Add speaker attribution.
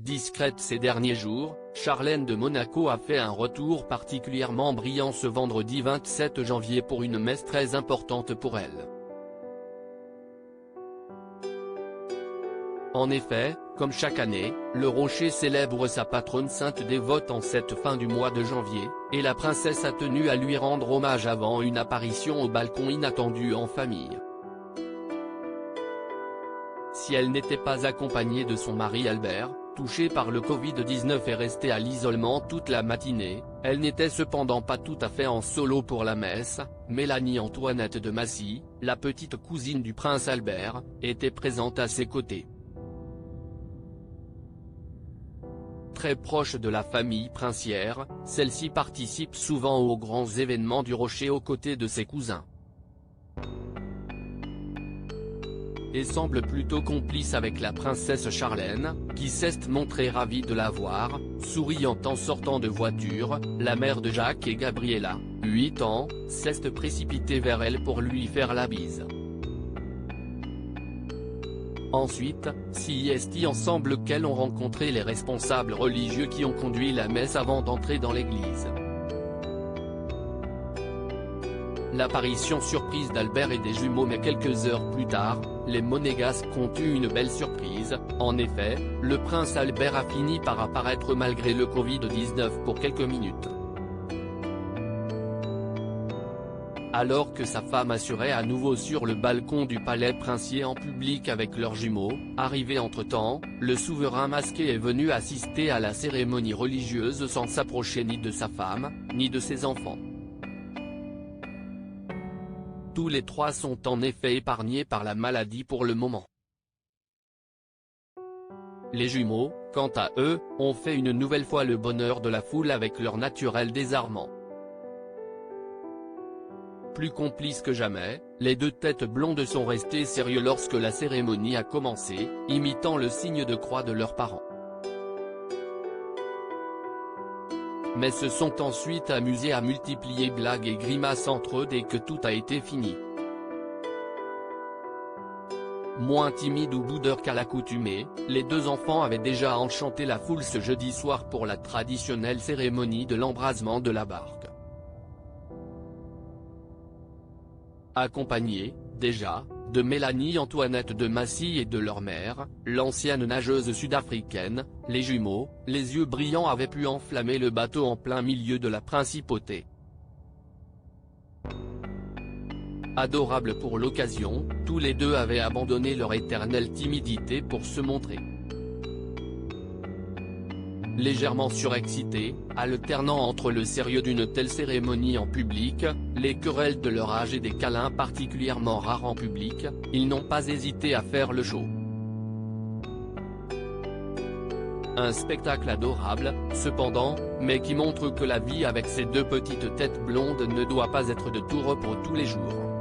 Speaker 1: Discrète ces derniers jours, Charlène de Monaco a fait un retour particulièrement brillant ce vendredi 27 janvier pour une messe très importante pour elle. En effet, comme chaque année, le Rocher célèbre sa patronne sainte dévote en cette fin du mois de janvier, et la princesse a tenu à lui rendre hommage avant une apparition au balcon inattendue en famille. Si elle n'était pas accompagnée de son mari Albert, touché par le Covid-19 et resté à l'isolement toute la matinée, elle n'était cependant pas tout à fait en solo pour la messe. Mélanie Antoinette de Massy, la petite cousine du prince Albert, était présente à ses côtés. Très proche de la famille princière, celle-ci participe souvent aux grands événements du Rocher aux côtés de ses cousins. Et semble plutôt complice avec la princesse Charlène, qui s'est montrée ravie de la voir, souriant en sortant de voiture. La mère de Jacques et Gabriella, 8 ans, s'est précipitée vers elle pour lui faire la bise. Ensuite, si ensemble qu'elles ont rencontré les responsables religieux qui ont conduit la messe avant d'entrer dans l'église. L'apparition surprise d'Albert et des jumeaux, mais quelques heures plus tard, les Monégasques ont eu une belle surprise. En effet, le prince Albert a fini par apparaître malgré le Covid-19 pour quelques minutes. Alors que sa femme assurait à nouveau sur le balcon du palais princier en public avec leurs jumeaux. Arrivé entre-temps, le souverain masqué est venu assister à la cérémonie religieuse sans s'approcher ni de sa femme, ni de ses enfants. Tous les trois sont en effet épargnés par la maladie pour le moment. Les jumeaux, quant à eux, ont fait une nouvelle fois le bonheur de la foule avec leur naturel désarmant. Plus complices que jamais, les deux têtes blondes sont restés sérieux lorsque la cérémonie a commencé, imitant le signe de croix de leurs parents. Mais se sont ensuite amusés à multiplier blagues et grimaces entre eux dès que tout a été fini. Moins timides ou boudeurs qu'à l'accoutumée, les deux enfants avaient déjà enchanté la foule ce jeudi soir pour la traditionnelle cérémonie de l'embrasement de la barque. Accompagnés, déjà, de Mélanie Antoinette de Massy et de leur mère, l'ancienne nageuse sud-africaine, les jumeaux, les yeux brillants, avaient pu enflammer le bateau en plein milieu de la principauté. Adorables pour l'occasion, tous les deux avaient abandonné leur éternelle timidité pour se montrer. Légèrement surexcités, alternant entre le sérieux d'une telle cérémonie en public, les querelles de leur âge et des câlins particulièrement rares en public, ils n'ont pas hésité à faire le show. Un spectacle adorable, cependant, mais qui montre que la vie avec ces deux petites têtes blondes ne doit pas être de tout repos tous les jours.